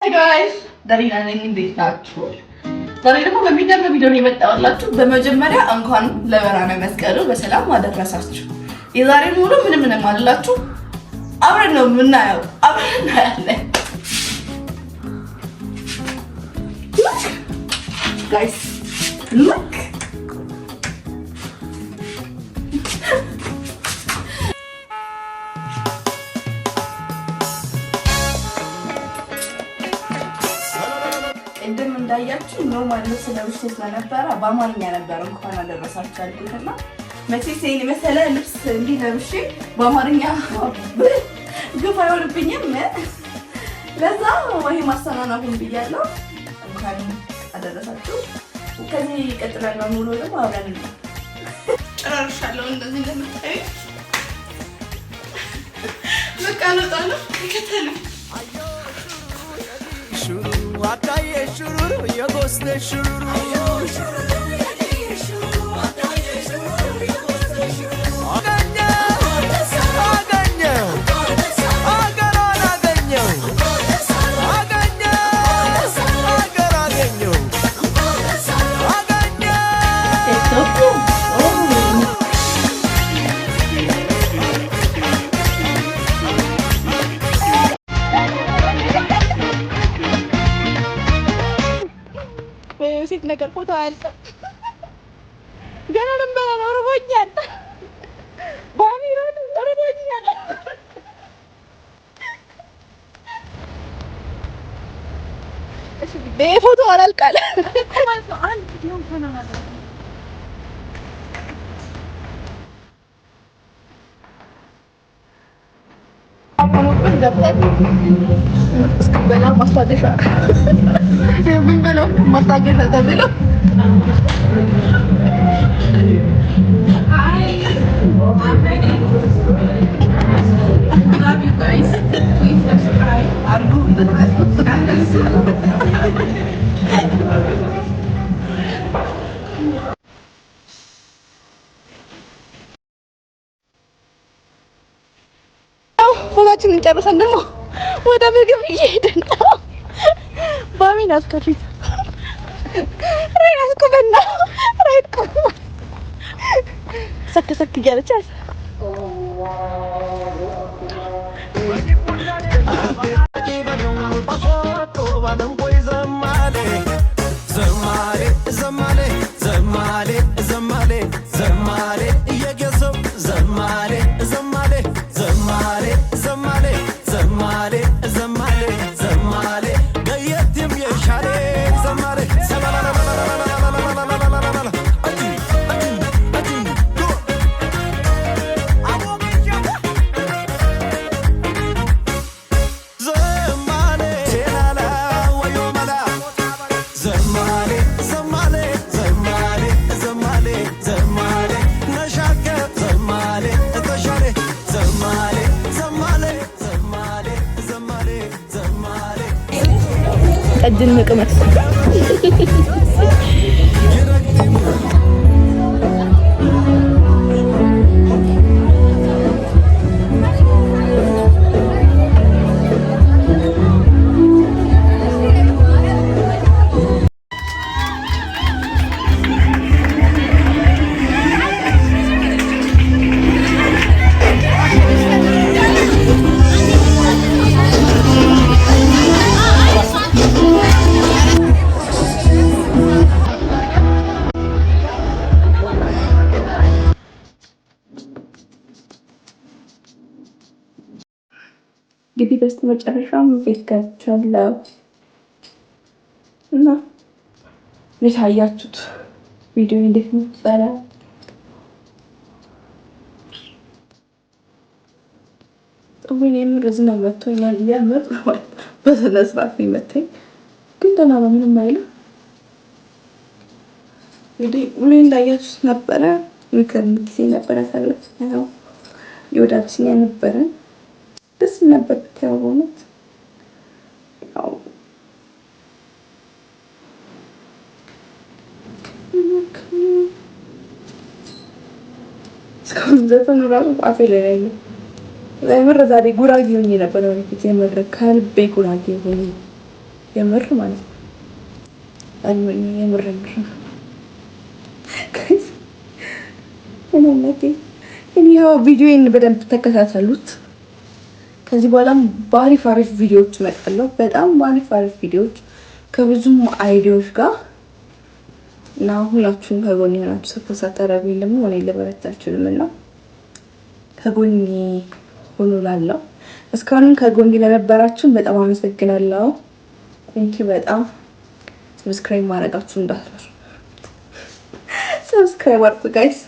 ጋይስ ዳሪና ነኝ። እንዴት ናችሁ? ዛሬ ደግሞ በሚደንቅ ቪዲዮ ነው የመጣሁላችሁ። በመጀመሪያ እንኳን ለብርሃነ መስቀሉ በሰላም አደረሳችሁ። የዛሬን ሙሉ ምንም አልላችሁ፣ አብረን ነው የምናየው፣ አብረን እናያለን። ጋይስ ሉክ እንደም እንዳያችሁ ኖርማል ነው ስለብስ ስለነበረ በአማርኛ ነበር እንኳን አደረሳችሁ አልኩትና መቼስ ይሄን መሰለ ልብስ እንዲህ ለብሼ በአማርኛ ግፍ አይሆንብኝም። ለዛ ወይ ማስተናናቱን ብያለሁ። እንኳን አደረሳችሁ። ከዚህ ይቀጥላል ነው ሙሉ ደግሞ አብረን ጨራርሻለሁ። እንደዚህ እንደምታዩ በቃ ነው ከተሉ ሹሩ አዳዬ ሹሩ የጎስቴ ሹሩ ነገር ፎቶ አለ ገና ለምበላ ነው ርቦኛል። ባሚራን ርቦኛል። እሺ በፎቶ አላልቃለ ማለት ነው። አንድ ቪዲዮ እንኳን አላለ አሁን ገብተን እስከበላ ማስታደሻ ምን በለው ማስታገሻ ተብሎ ፎቶአችንን ጨርሰን ደግሞ ወደ ምግብ እየሄድን ነው። ባሚን አስከፊት ራይት ቆመና ራይት ቆመ ሰከሰክ እያለች ጠጅን መቅመስ እንግዲህ በስተመጨረሻም ቤት ገብቻለሁ እና ለታያችሁት ቪዲዮ እንዴት ነው ጸራ ጥሩኝ የምርዝና መጥቶኛል። ያምር በስነ ስርዓት ነው መጥተኝ ግን ደህና ነው ምንም አይልም። እንግዲህ ምን እንዳያችሁት ነበረ የከረም ጊዜ ነበረ ታላችሁ የወዳጅኛ ነበረ ደስ ነበር ተያውነት ያው እስካሁን ዘፈኑ ራሱ አፌ ላይ ነው። ለምር ዛሬ ጉራጌ ሆኜ ነበር ወይስ የመድረክ ከልቤ ጉራጌ ሆኜ የምር ማለት ነው። የምር እኔው ቪዲዮን በደንብ ተከታተሉት። ከዚህ በኋላም በአሪፍ አሪፍ ቪዲዮዎች እመጣለሁ። በጣም በአሪፍ አሪፍ ቪዲዮዎች ከብዙም አይዲያዎች ጋር እና ሁላችሁም ከጎኔ ናችሁ። ሰፖርት ሳታደርጉኝ ደግሞ እኔ ልበረታ አልችልም እና ከጎኔ ሁኑ እላለሁ። እስካሁን ከጎኔ ለነበራችሁ በጣም አመሰግናለሁ። ቴንኪ በጣም ሰብስክራይብ ማድረጋችሁ እንዳትረሱ። ሰብስክራይብ አድርጉ ጋይስ።